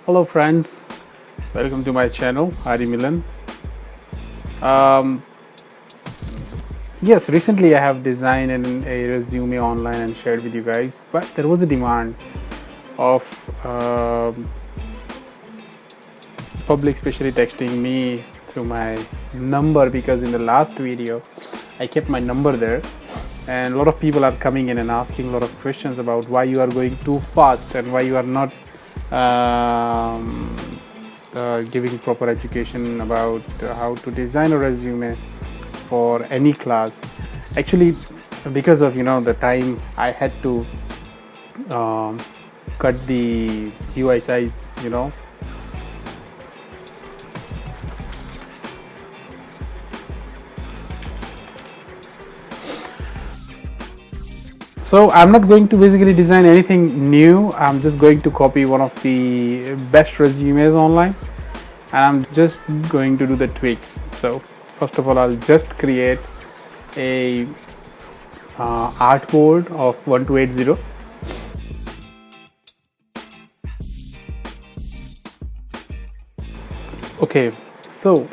Hello friends, welcome to my channel, Hari Milan. Um, yes, recently I have designed a resume online and shared with you guys, but there was a demand of public especially texting me through my number, because in the last video I kept my number there, and a lot of people are coming in and asking a lot of questions about why you are going too fast and why you are not giving proper education about how to design a resume for any class. Actually, because of the time, I had to cut the UI size, So I'm not going to basically design anything new. I'm just going to copy one of the best resumes online, and I'm just going to do the tweaks. So first of all, I'll just create a artboard of 1280. Okay, so,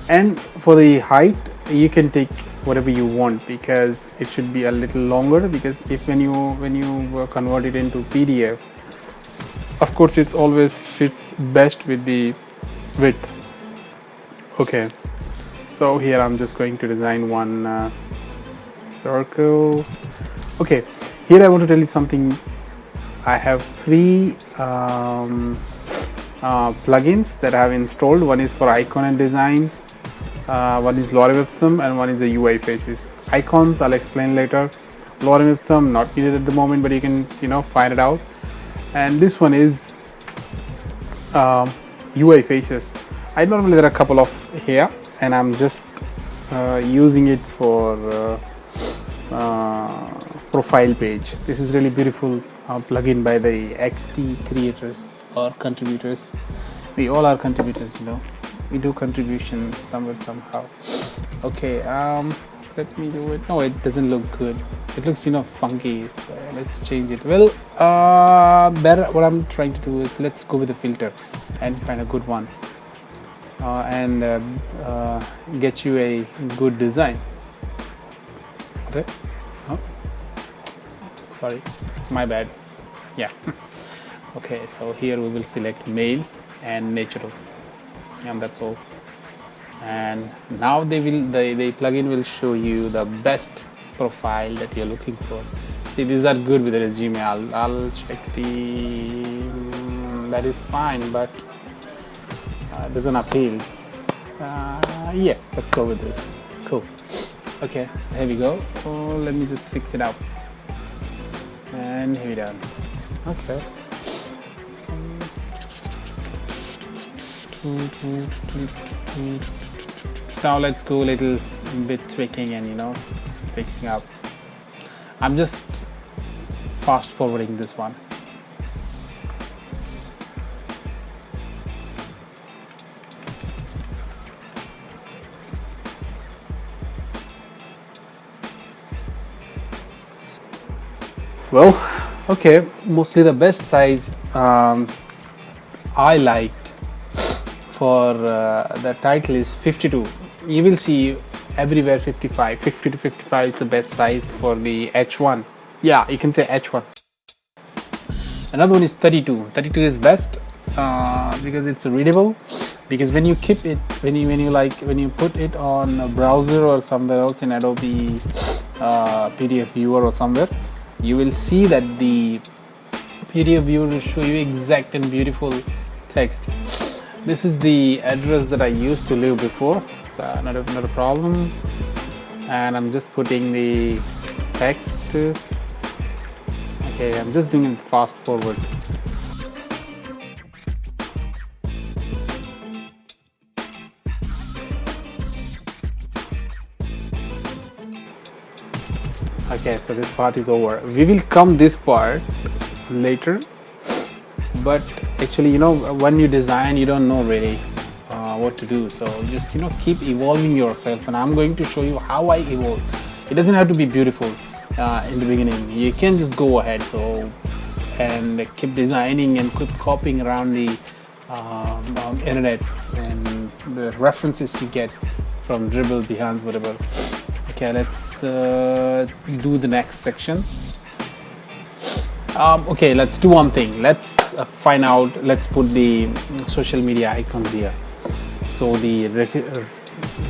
and for the height you can take whatever you want, because it should be a little longer, because if when you convert it into PDF, of course it's always fits best with the width. Okay, so here I'm just going to design one circle. Okay, here I want to tell you something. I have three plugins that I have installed. One is for icon and designs, one is lorem ipsum, and one is a UI faces. Icons I'll explain later. Lorem ipsum not needed at the moment, but you can find it out. And this one is UI faces. I normally there are a couple of here, and I'm just using it for profile page. This is really beautiful plugin by the XT creators or contributors. We all are contributors, we do contributions somewhere somehow. Okay, let me do it. No, it doesn't look good. It looks funky, so let's change it. Well, better, what I'm trying to do is let's go with a filter and find a good one, and get you a good design. Okay. Oh, sorry, my bad. Yeah. Okay, so here we will select male and natural, and that's all. And now the plugin will show you the best profile that you're looking for. See, these are good with the resume. I'll check the that is fine, but it doesn't appeal. Yeah, let's go with this. Cool. Okay, so here we go. Oh, let me just fix it up, and here we go. Okay. Now let's go a little bit tweaking and fixing up. I'm just fast forwarding this one. Well, okay, mostly the best size I liked for the title is 52. You will see everywhere 55. 50 to 55 is the best size for the H1. Yeah, you can say H1. Another one is 32. 32 is best because it's readable. Because when you keep it, when you put it on a browser or somewhere else in Adobe PDF viewer or somewhere, you will see that the PDF viewer will show you exact and beautiful text. This is the address that I used to live before, so not a problem. And I'm just putting the text. Okay, I'm just doing it fast forward. Okay, so this part is over. We will come this part later, but actually when you design you don't know really what to do, so just keep evolving yourself, and I'm going to show you how I evolve. It doesn't have to be beautiful in the beginning. You can just go ahead. So and keep designing and keep copying around the internet and the references you get from Dribble, Behance, whatever. Okay, let's do the next section. Okay, let's do one thing. Let's find out, let's put the social media icons here, so the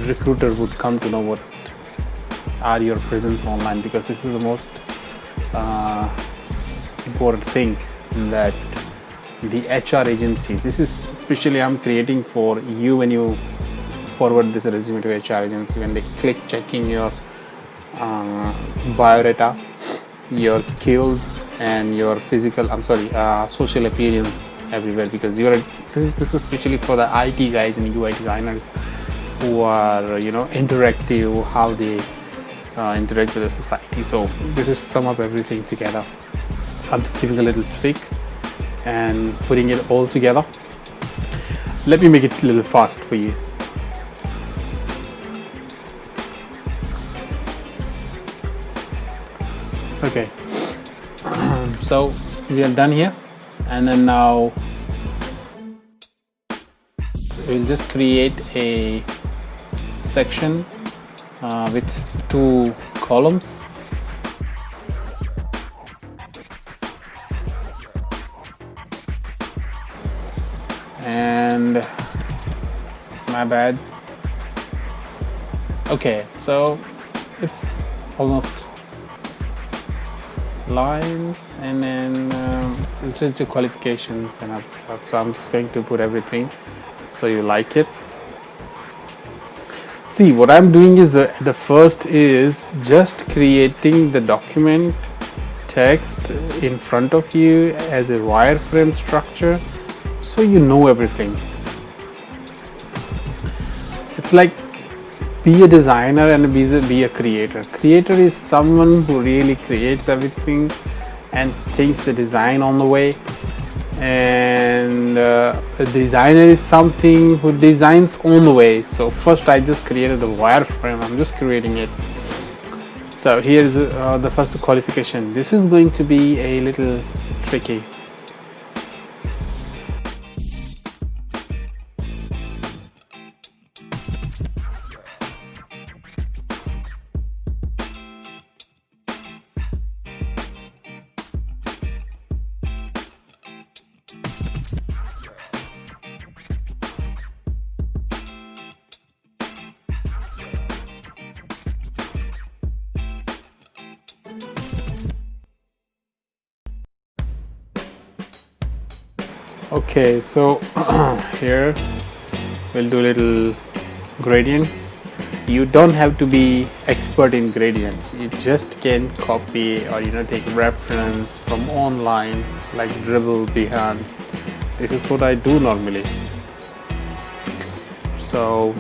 recruiter would come to know what are your presence online, because this is the most important thing that the HR agencies, this is especially I'm creating for you when you forward this resume to HR agency, when they click checking your biodata, your skills and your physical, social appearance everywhere, because this is especially for the IT guys and UI designers who are interactive, how they interact with the society. So this is sum up everything together. I'm just giving a little trick and putting it all together. Let me make it a little fast for you. Okay, so we are done here, and then now we'll just create a section with 2 columns. And my bad. Okay, so it's almost lines, and then it's into qualifications and other stuff. So I'm just going to put everything so you like it. See, what I'm doing is the first is just creating the document text in front of you as a wireframe structure, so you know everything. It's like, be a designer and be a creator. Creator is someone who really creates everything and thinks the design on the way, and a designer is something who designs on the way. So first I just created the wireframe, I'm just creating it. So here's the first qualification. This is going to be a little tricky. Okay, so here we'll do little gradients. You don't have to be expert in gradients, you just can copy or take reference from online like Dribble, Behance. This is what I do normally. So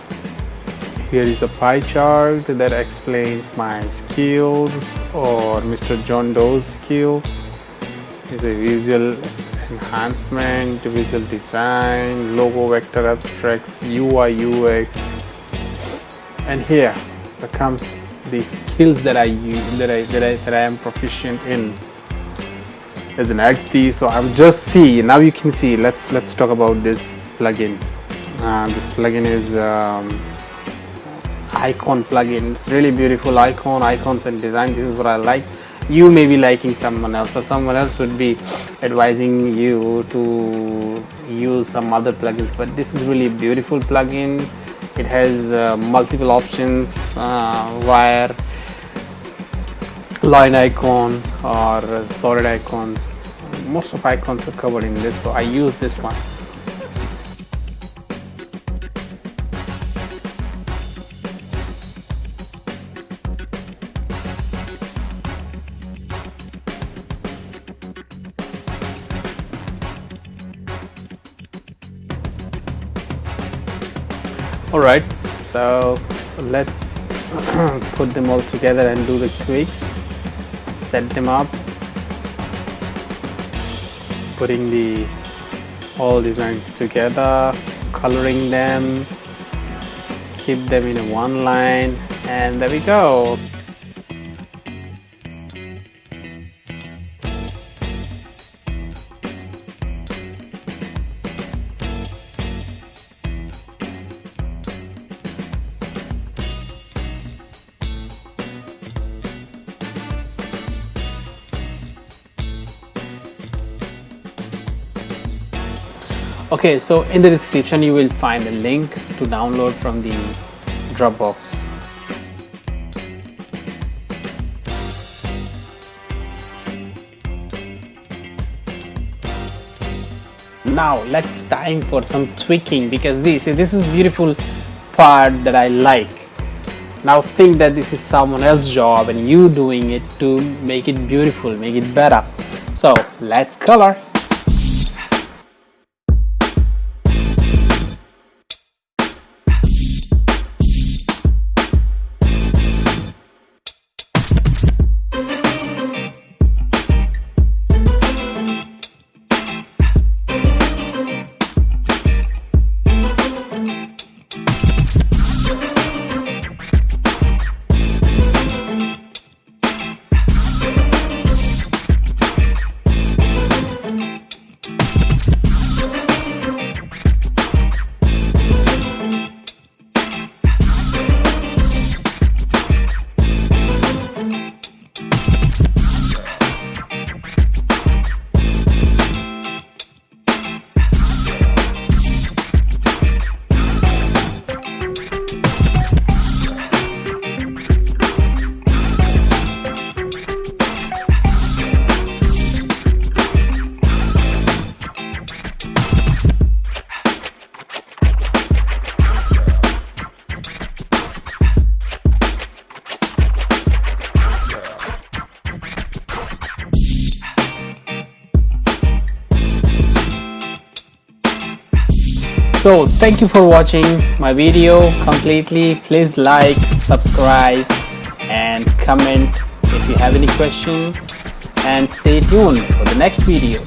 here is a pie chart that explains my skills or Mr. John Doe's skills. It's a visual enhancement, visual design, logo, vector, abstracts, UI, UX, and here comes the skills that I use, that I am proficient in as an XD. So I'm just now you can see. Let's talk about this plugin. This plugin is icon plugin. It's really beautiful icons and design. This is what I like. You may be liking someone else, or someone else would be advising you to use some other plugins, but this is really beautiful plugin. It has multiple options, wire, line icons or solid icons. Most of icons are covered in this, so I use this one. Alright, so let's put them all together and do the tweaks, set them up, putting the all designs together, coloring them, keep them in one line, and there we go. Okay, so in the description you will find a link to download from the Dropbox. Now let's time for some tweaking, because this is beautiful part that I like. Now think that this is someone else's job and you doing it to make it beautiful, make it better. So let's color. So thank you for watching my video completely. Please like, subscribe and comment if you have any question, and stay tuned for the next video.